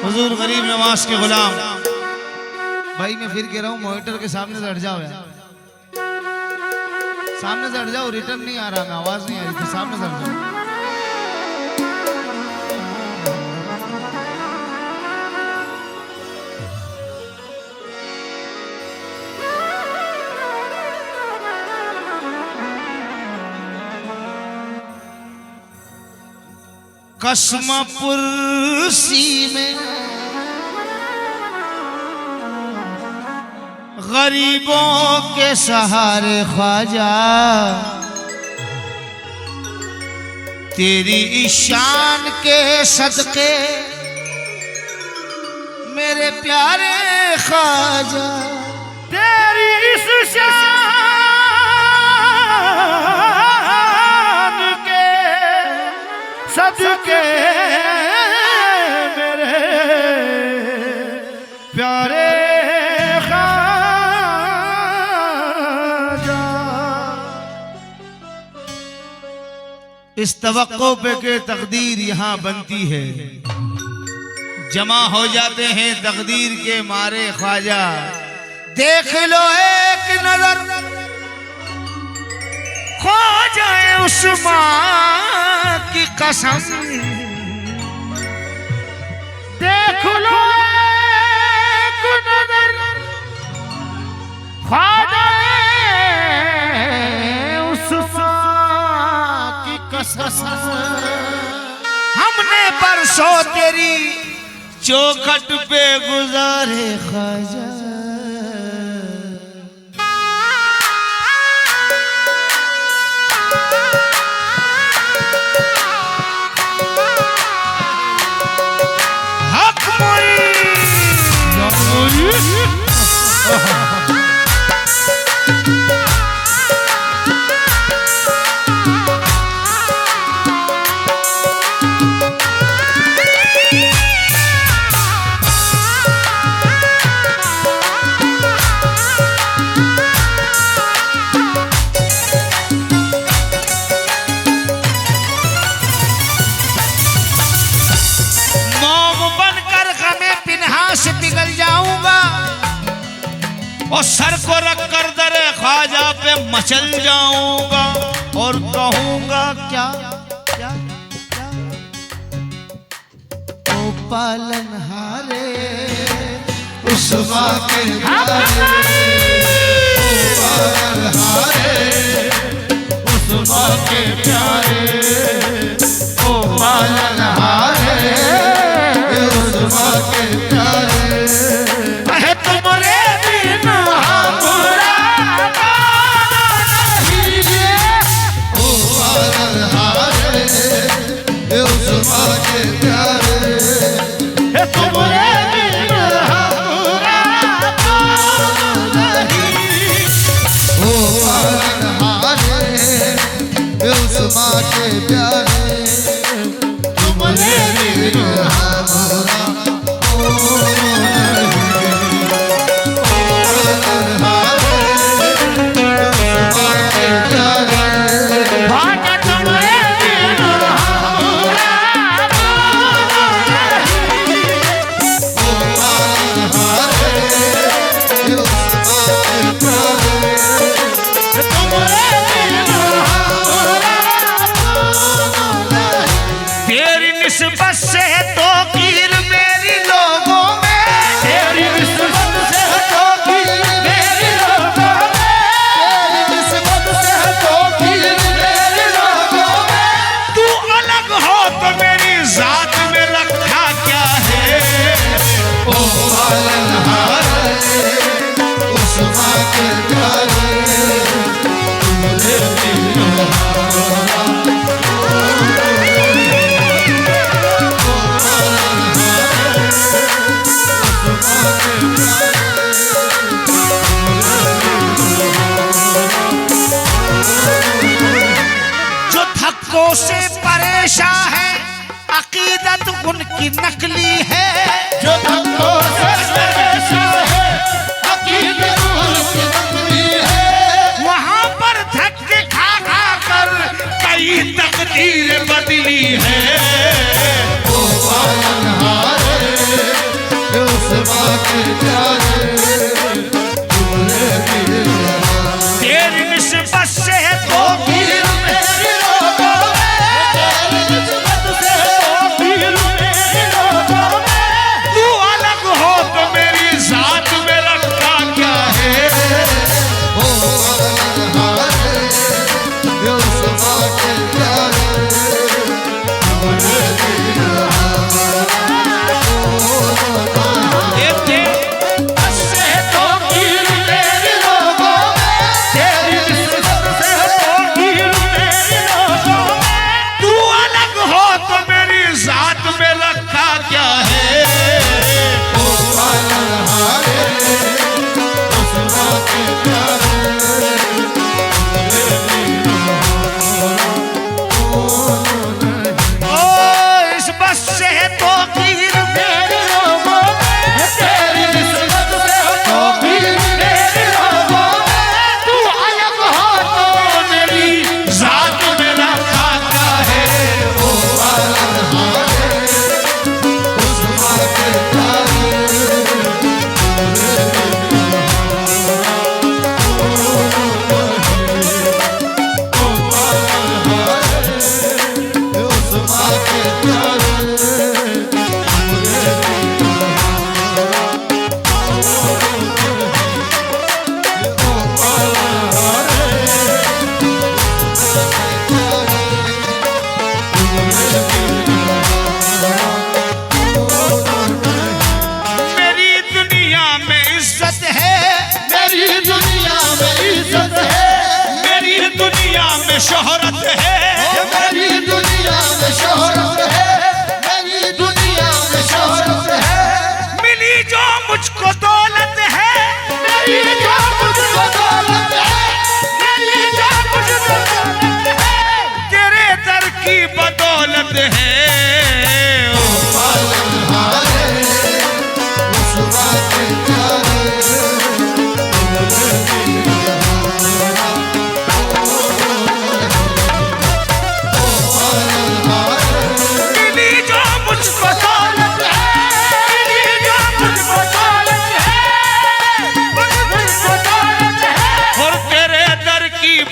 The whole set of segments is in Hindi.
हुजूर गरीब नवाज के गुलाम भाई, मैं फिर कह रहा हूँ मॉनिटर के सामने से हट जाओ यार, सामने से हट जाओ। रिटर्न नहीं आ रहा, मैं आवाज नहीं आ रही थी, सामने से हट जाओ। कसमपुरसी में गरीबों के सहारे ख्वाजा, तेरी ईशान के सदके मेरे प्यारे ख्वाजा, तेरी इस शान के सदके मेरे प्यारे ख्वाजा। इस तवक्को पे के तकदीर यहाँ बनती है, जमा हो जाते हैं तकदीर के मारे ख्वाजा। देख लो एक नजर खो जाए उस माँ की कसम, देख लो एक नजर खो जाए उस माँ की कसम। हमने परसों तेरी चौखट पे गुजारे ख्वाजा। हक मोई से पिघल जाऊंगा और सर को रखकर दरे ख्वाजा पे मचल जाऊंगा और कहूंगा क्या क्या क्या, ओ पालनहारे उस माँ के प्यारे, ओ पालनहारे उस माँ के प्यारे, ओ पालनहारे उस माँ के प्यारे। तुमरे बिना हमारा नहीं है, ओ पालनहारे उस माँ के प्यारे। तुमरे बिना हमारा नहीं, ओ पालनहारे उस माँ के प्यारे। तुमरे बिना हमारा निस्बत से तो कीर मेरी लोगों में, तेरी निस्बत से तो कीर मेरी लोगों में, तेरी निस्बत से तो कीर मेरी लोगों में। तू अलग हो तो मेरी जात में रखा क्या है, ओ पालनहारे उस माँ के प्यारे। तुमरे बिना से परेशान है, अकीदत उनकी नकली है, जो धक्कों से परेशान है, अकीदत उनकी नकली है। वहाँ पर धक्के खा खा कर कई तकदीर बदली है, ओ पालनहारे शोहरत है, मेरी दुनिया में शोहरत है, मेरी दुनिया में शोहरत है। मिली जो मुझको दौलत है, मेरी जो मुझको दौलत है, मेरी जो मुझको दौलत है, तेरे दर की बदौलत है।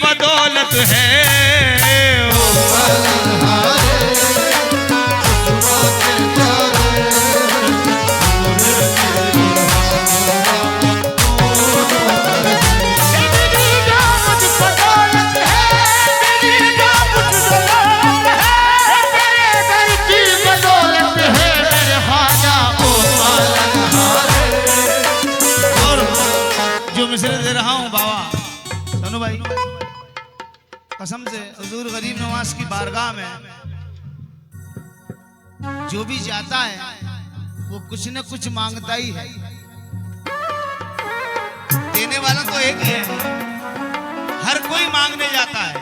बदौलत है कसम से हुजूर गरीब नवाज की बारगाह में जो भी जाता है वो कुछ न कुछ मांगता ही है। देने वाला तो एक ही है, हर कोई मांगने जाता है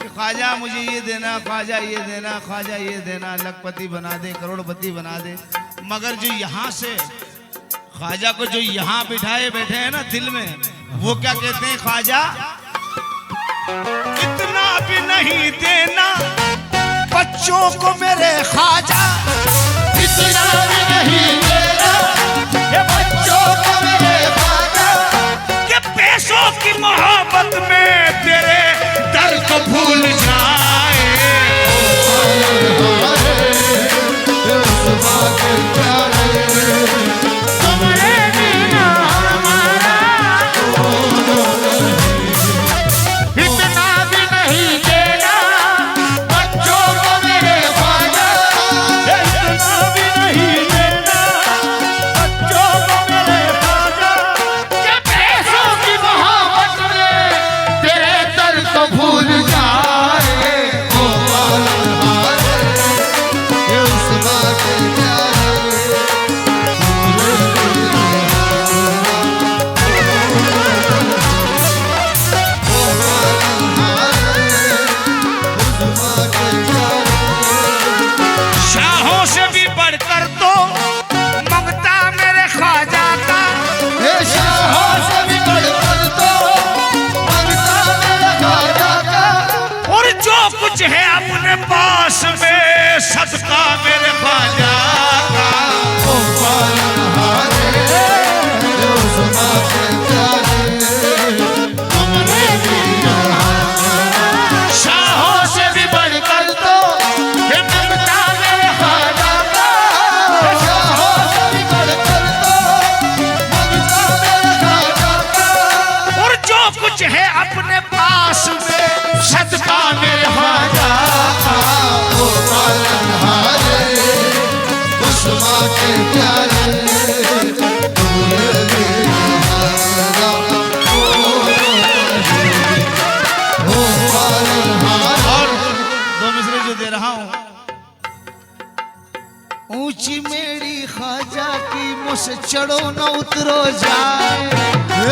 कि ख्वाजा मुझे ये देना, ख्वाजा ये देना, ख्वाजा ये देना, लखपति बना दे, करोड़पति बना दे। मगर जो यहाँ से ख्वाजा को जो यहाँ बिठाए बैठे हैं ना दिल में, वो क्या कहते हैं, ख्वाजा इतना भी नहीं देना बच्चों को मेरे ख्वाजा, इतना भी नहीं देना ये बच्चों को मेरे ख्वाजा, कि पैसों की मोहब्बत में तेरे दर को भूल जाए। कुछ है अपने पास में सदका मेरे ख्वाजा का, शाहों से भी बढ़कर तो मंगता मेरे ख्वाजा का, शाहों से भी बढ़कर तो मंगता मेरे ख्वाजा का। और जो कुछ है अपने पास में सदका मेरे ख्वाजा का, ओ पालनहारे उस्मा के प्यारे, और दो मिसरे जो दे रहा हूँ, ऊंची मेरी ख्वाजा की मुझसे चढ़ो न उतरो जाए,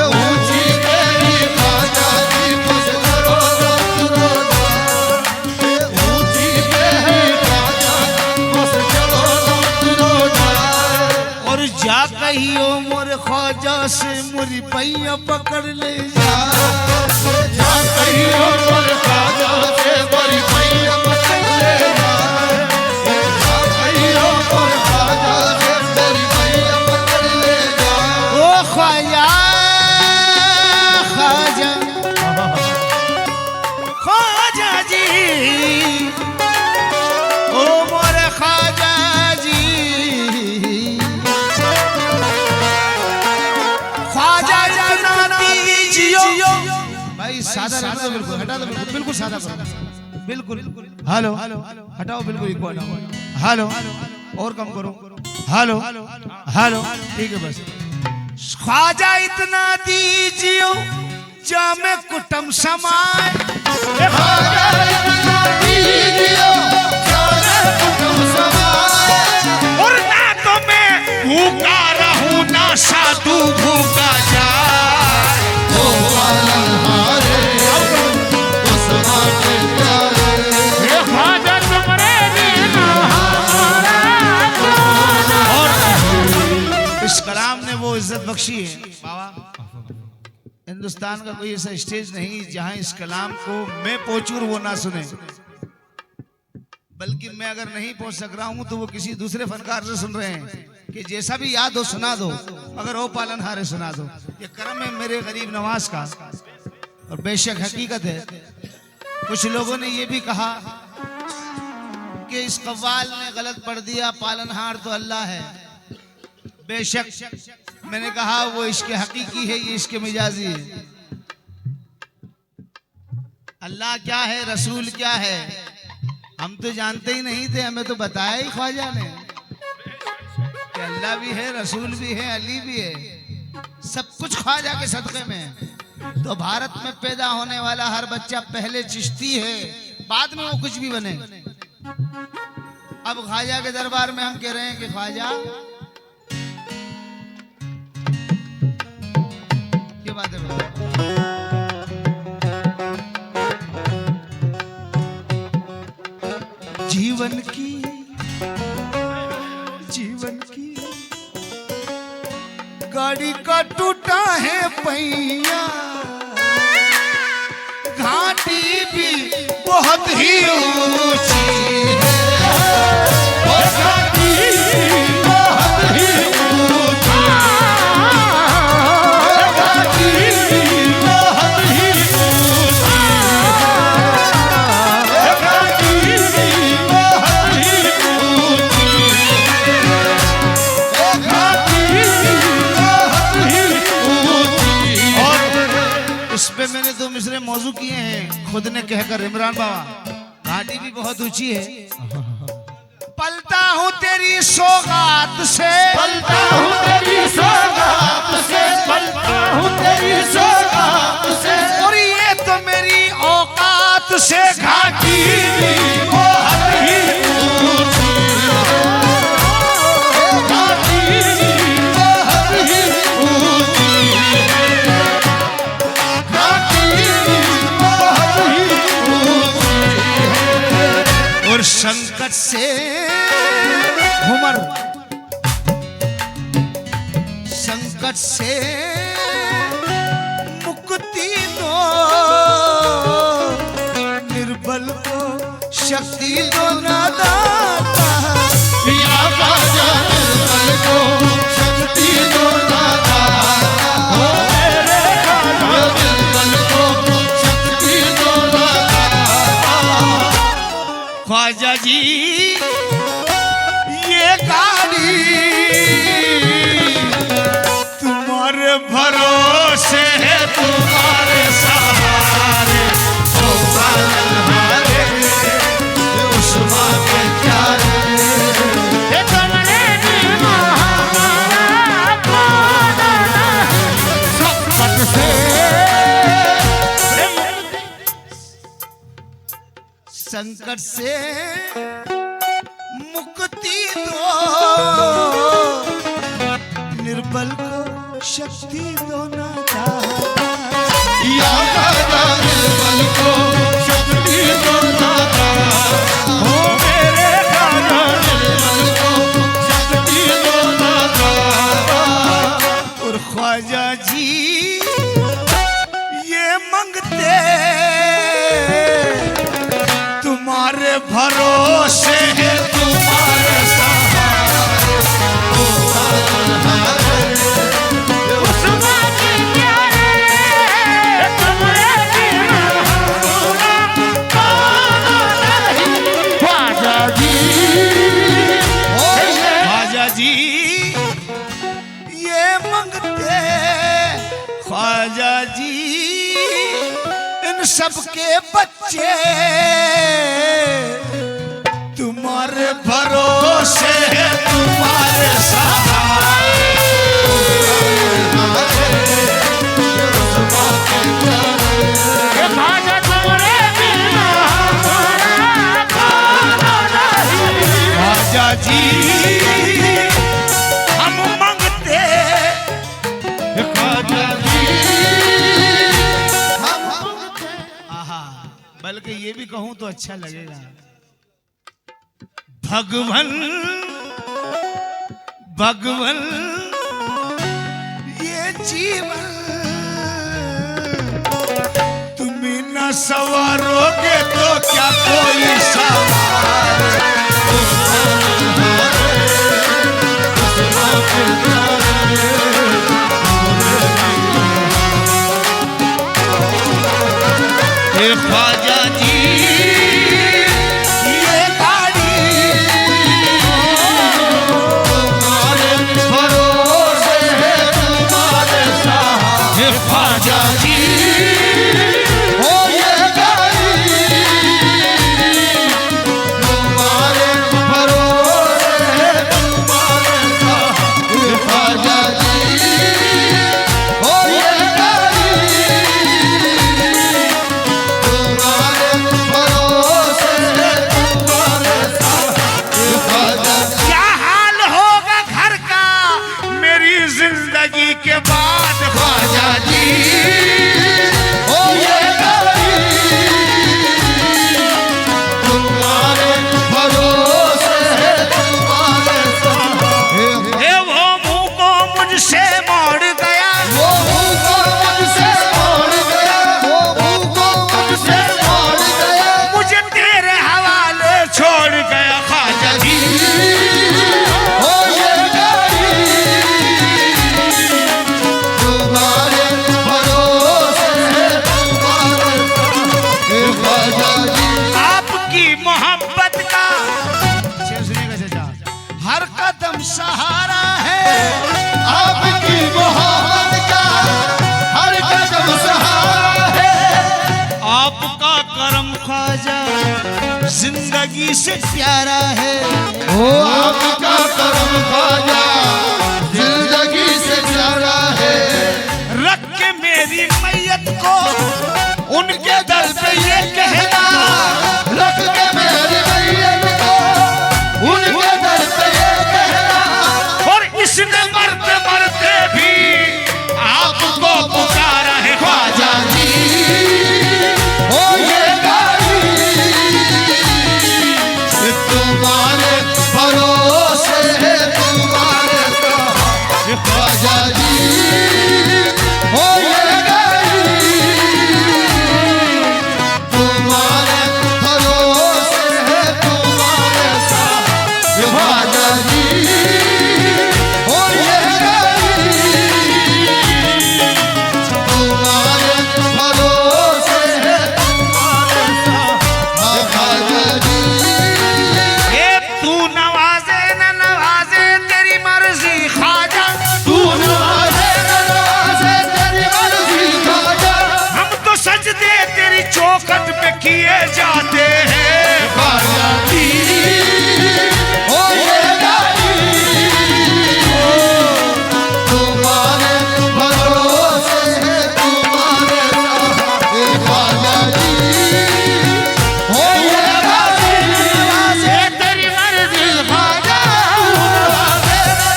ऊंची मेरी ख्वाजा की मुझसे चढ़ो न उतरो जाए, ऊंची मेरी ख्वाजा की मुझसे चढ़ो न उतरो जाए। और जा कहियो मोर ख्वाजा से मुरी पैया पकड़ ले जा, जा कहियो मोर ख्वाजा से मुरी पैया पकड़ ले जाए, जा कहियो मोर ख्वाजा से मुरी पैया पकड़ ले जाए। ओ ख्वाजा ख्वाजा ख्वाजा जी, ओ मोर ख्वाजा जी, ख्वाजा इतना दीजियो। भाई सादा रहना तो बिल्कुल हटा दो, बिल्कुल बिल्कुल सादा करो, बिल्कुल। हेलो हटाओ, बिल्कुल इको हटाओ, हेलो और कम करो, हेलो हेलो ठीक है बस। ख्वाजा इतना दीजियो जामे कुटुम समाए, ख्वाजा हिंदुस्तान का कोई ऐसा स्टेज नहीं जहां इस कलाम को मैं पहुंचूं वो ना सुने, बल्कि मैं अगर नहीं पहुंच सक रहा हूं तो वो किसी दूसरे फनकार से सुन रहे हैं कि जैसा भी याद हो सुना दो, मगर वो पालनहारे सुना दो। ये करम है मेरे गरीब नवाज का। और बेशक हकीकत है, कुछ लोगों ने ये भी कहा कि इस कव्वाल ने गलत पढ़ दिया, पालनहार तो अल्लाह है। बेशक मैंने कहा वो इश्क हकीकी है, ये इश्क मिजाजी है। अल्लाह क्या है, रसूल क्या है, हम तो जानते ही नहीं थे, हमें तो बताया ही ख्वाजा ने कि अल्लाह भी है, रसूल भी है, अली भी है, सब कुछ ख्वाजा के सदक़े में है। तो भारत में पैदा होने वाला हर बच्चा पहले चिश्ती है, बाद में वो कुछ भी बने। अब ख्वाजा के दरबार में हम कह रहे हैं कि ख्वाजा ये बात है। जीवन की गाड़ी का टूटा है पहिया, घाटी भी बहुत ही ऊंची है, घाटी बहुत ही ऊंची, घाटी बहुत ही ऊंची, घाटी बहुत ही ऊंची। इस पे मैंने दो मिसरे मौजू किए हैं खुद ने कहकर, इमरान बाबा घाटी भी बहुत ऊंची है। पलता हूँ तेरी सौगात से, पलता हूँ तेरी सौगात से, पलता हूँ तेरी सौगात से, और ये तो मेरी औकात से घाटी भी बहुत ही ऊंची, घाटी भी बहुत ही ऊंची, घाटी भी बहुत ही ऊंची। और संकट से उमर, संकट से मुक्ति दो, निर्बल को शक्ति दो ना दाता, या बाजा निर्बल को शक्ति दो ना दाता, हो मेरे खाजा निर्बल को शक्ति दो ना दाता। ख्वाजा जी ये गाड़ी तुम्हारे भरोसे है, तुम्हारे सहारे, ओ पालनहारे उस्मान के प्यारे, ये तुमने भी महामारा खोना संकट से, संकट से मुक्ति दो, निर्बल को शक्ति दो ना दाता, या दाता निर्बल को शक्ति दो ना दाता, हो मेरे दाता निर्बल को शक्ति दो ना दाता। और ख्वाजा जी ये मंगते तुम्हारे भरोसे है, तुम्हारे सहारे, ओ पालनहारे उस्मान के प्यारे, तुम्हारे बिना हमारा नहीं। ख्वाजा जी, ख्वाजा जी ये मंगते, ख्वाजा जी इन सबके बच्चे तुम्हारे भरोसे है, तुम्हारे सहारे, ख्वाजा तुम्हारे बिना हमारा खाना नहीं। ख्वाजा जी हम मंगते, ख्वाजा जी हम मंगते। आहा, बल्कि ये भी कहूं तो अच्छा लगेगा, भगवन भगवन ये जीवन न सवारोगे तो क्या कोई सवार। हे ख्वाजा जी ये गाड़ी तुम्हारे भरोसे है, तुम्हारे साथ। हे ख्वाजा जी हो ये गाड़ी तुम्हारे भरोसे है, तुम्हारे साथ। हे ख्वाजा जी हो ये गाड़ी तुम्हारे भरोसे है, तुम्हारे साथ। हे ख्वाजा जी क्या हाल होगा घर का मेरी जिंदगी के बाद। ख्वाजा जी हो ये गाड़ी तुम्हारे भरोसे है, तुम्हारे साथ। हे वो मुंह को मुझसे मोड़ गया, वो मुंह को मुझसे मोड़ गया, वो मुंह को मुझसे मोड़ गया। मुझे तेरे हवाले छोड़ गया। ख्वाजा जी हो ये गाड़ी तुम्हारे भरोसे है, तुम्हारे साथ। हे ख्वाजा जी आपकी मोहब्बत का हर कदम सहारा है। आपकी मोहब्बत का हर कदम सहारा है। आपका करम ख्वाजा जिंदगी से प्यारा है। ओ आपका करम ख्वाजा जिंदगी से प्यारा है। रख के मेरी मैयत को उनके दर पे ये कहना, रख के मेरी मैयत को उनके दर पे ये कहना। और इसने मरते मरते भी आपको पुकारा है। ख्वाजा जी हो ये गाड़ी तुम्हारे भरोसे है, तुम्हारे साथ। ख्वाजा जी हो ये गाड़ी तुम्हारे भरोसे है, तुम्हारे साथ। ख्वाजा जी हो ये गाड़ी तुम्हारे भरोसे है, तुम्हारे साथ। ख्वाजा जी ये तू नवाजे न नवाजे तेरी मर्जी ख्वाजा। तू नवाजे नवाजे तेरी मर्जी ख्वाजा। हम तो सजदे तेरी चौखट पे किए जाते हैं। ख्वाजा जी हो ये गाड़ी तुम्हारे भरोसे है, तुम्हारे साथ। ख्वाजा जी हो ये गाड़ी नवाजे तेरी मर्जी ख्वाजा।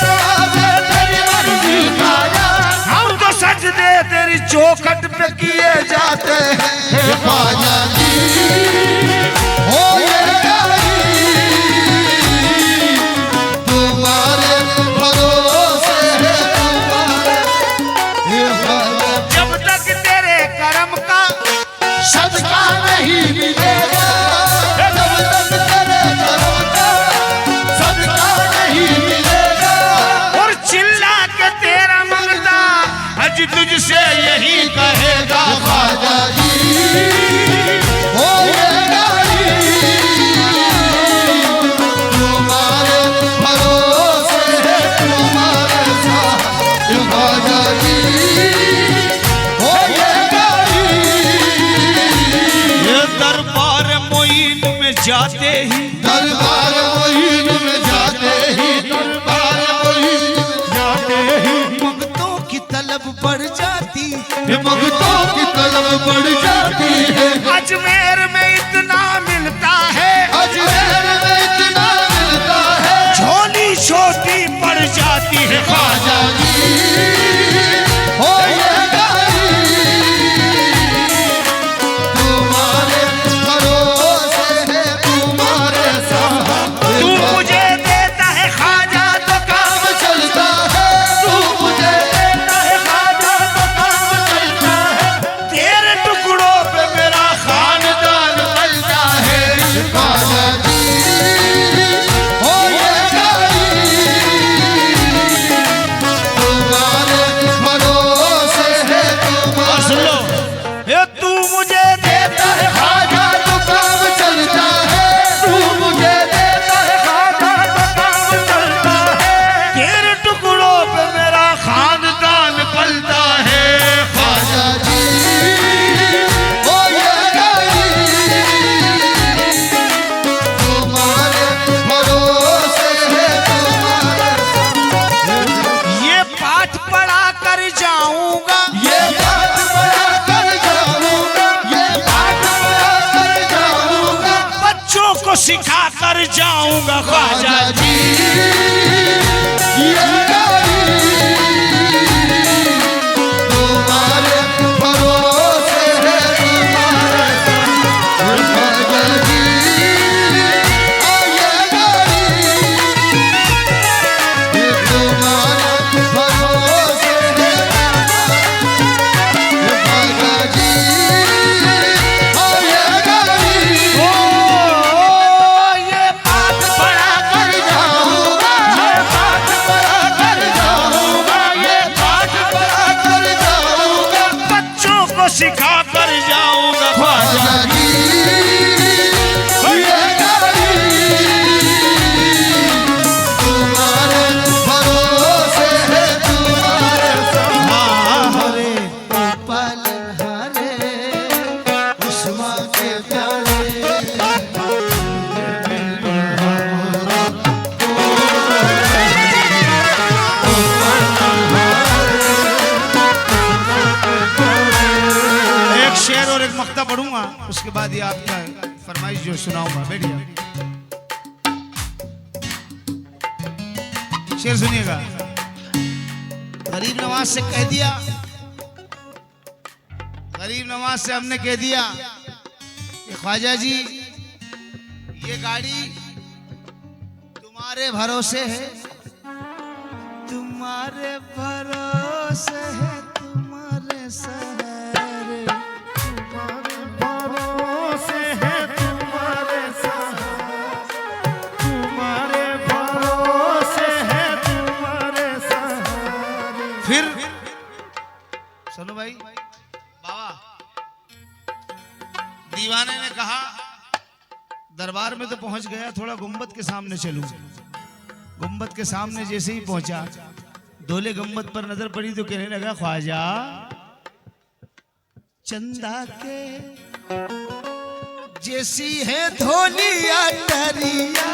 नवाजे तेरी मर्जी ख्वाजा। हम तो सजदे तेरी चौखट पे किए जाते हैं। ख्वाजा जी हो ये गाड़ी तुम्हारे भरोसे है, तुम्हारे। ख्वाजा जब तक तेरे करम का सदका नहीं मिलेगा, जब तक तेरे करम का सदका नहीं मिलेगा। और चिल्ला के तेरा मंगता अज तुझसे यही कहेगा। ख्वाजा जी हो ये गाड़ी तुम्हारे भरोसे है, तुम्हारे साथ। ख्वाजा जी हो ये गाड़ी ये दरबार मोइन में जाते ही, दरबार मोइन में जाते ही, दरबार मोइन में जाते ही मंगतों की तलब बढ़ जाती, भक्तों की तलब बढ़ जाती है। अजमेर में इतना मिलता है, अजमेर में इतना मिलता है। झोली छोटी पड़ जाती है। ख्वाजा जी हो ये गाड़ी तुम्हारे भरोसे है, तुम्हारे साथ। तू मुझे देता है ख्वाजा तो काम चलता है, तू मुझे देता है ख्वाजा तो काम चलता है। तेरे टुकड़ों पे मेरा ख्वाजा जी हो ये गाड़ी तुम्हारे भरोसे है और सुन लो, ये तू मुझे देता है ख्वाजा तो काम चलता है तू मुझे देता है ख्वाजा तो काम चलता है, तेरे टुकड़ों पे मेरा खानदान पलता है। ख्वाजा जी हो ये गाड़ी तुम्हारे भरोसे है तुम्हारे ये पाठ पढ़ा कर जाऊंगा, ये बात बड़ा कर जाऊंगा ये बात बड़ा कर जाऊंगा बच्चों को सिखा कर जाऊंगा ख्वाजा ख्वाजा जी। जी ये गाड़ी तुम्हारे भरोसे है तुम्हारे ख्वाजा जी ओ ये गाड़ी ये तुम्हारे भरोसे है ख्वाजा जी ओ ये गाड़ी ओ ये पाठ पढ़ा कर जाऊंगा ये पाठ पढ़ा कर जाऊंगा, ये पाठ बड़ा कर जाऊंगा बच्चों को सिखा कर जाऊंगा ख्वाजा ख्वाजा जी ये गाड़ी तुम्हारे भरोसे है तुम्हारे हरे पालन हरे उस्मा के प्यारे एक शेर और एक मक्ता पढ़ूंगा, उसके बाद ये आपका फरमाइश जो सुनाऊंगा। बैठिए, शेर सुनिएगा। गरीब नवाज से कह दिया, गरीब नवाज से हमने कह दिया कि ख्वाजा जी ये गाड़ी तुम्हारे भरोसे है, तुम्हारे भरोसे है, तुम्हारे सहारे, तुम्हारे भरोसे है, तुम्हारे सहारे, तुम्हारे भरोसे है, तुम्हारे सहारे। फिर सुनो भाई, बाबा दीवाने ने कहा दरबार में तो पहुंच गया, थोड़ा गुंबद के सामने चलूं। गुंबद के सामने जैसे ही पहुंचा, दोले गुंबद पर नजर पड़ी तो कहने लगा ख्वाजा चंदा के जैसी है धोलिया टरिया,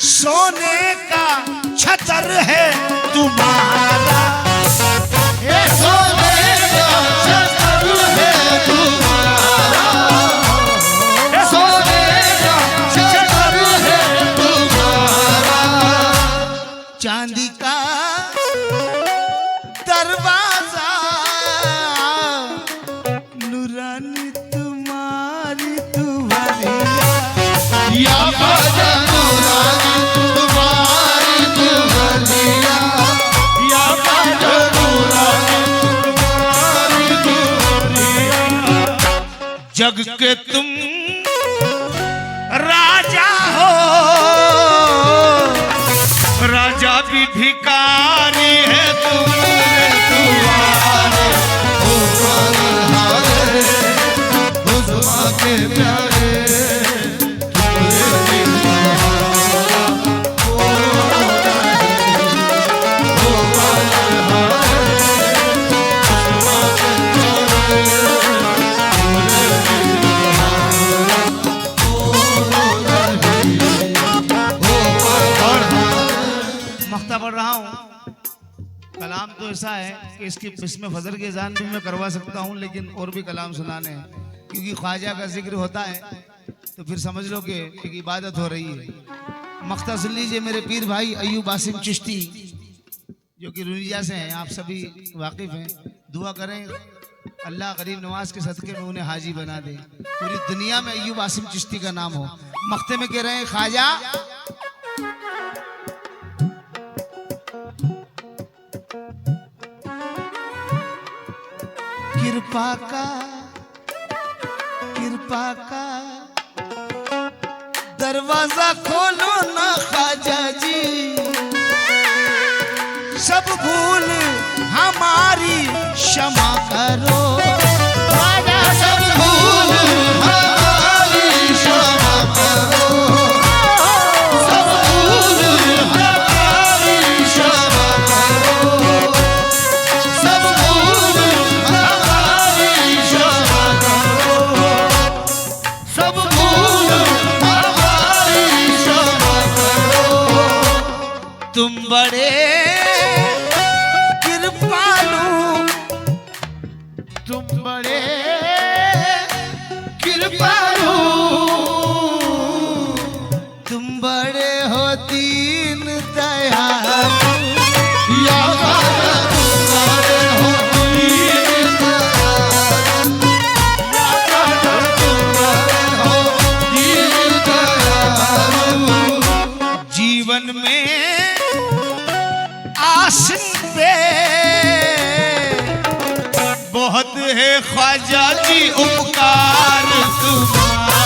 सोने का छतर है तुम्हारा, ये सोने का छतर है तुम्हारा सोने का छतर है तुम्हारा चांदी का दरवाजा, नूरानी तुम्हारी तुम्हारिया, या ख्वाजा नूरानी तुम्हारी दुल्हनिया या ख्वाजा नूरानी तुम्हारी दुल्हनिया जग के तुम राजा हो, राजा भी भिखारी है तुम्हारे दुआरे। हुस्मा के प्यारे मख्ता पढ़ रहा हूँ। कलाम तो ऐसा है कि इसमें फजर के अज़ान भी मैं करवा सकता हूँ, लेकिन और भी कलाम सुनाने हैं, क्योंकि ख्वाजा का जिक्र होता है तो फिर समझ लो कि एक इबादत हो रही है। मख्ता सुन लीजिए मेरे पीर भाई अय्यूब आसिम चिश्ती, जो कि रुनिया से हैं, आप सभी वाकिफ हैं। दुआ करें अल्लाह गरीब नवाज के सदके में उन्हें हाजी बना दे, पूरी दुनिया में अय्यूब आसिम चिश्ती का नाम हो। मख्ते में कह रहे हैं ख्वाजा कृपा का दरवाजा खोलो ना ख्वाजा जी, सब भूल हमारी क्षमा करो। ख्वाजा सब भूल हमारी क्षमा करो, सब भूल हमारी क्षमा करो, सब भूल हमारी क्षमा करो, सब भूल हमारी क्षमा करो। तुम बड़े कृपालु, तुम बड़े कृपालु, तुम बड़े हो दीन दयालु। या ख्वाजा तुम बड़े हो दीन दयालु, या ख्वाजा तुम बड़े हो दीन दयालु। जीवन में आसिम पे बहुत है ख्वाजा जी उपकार तुम्हारा।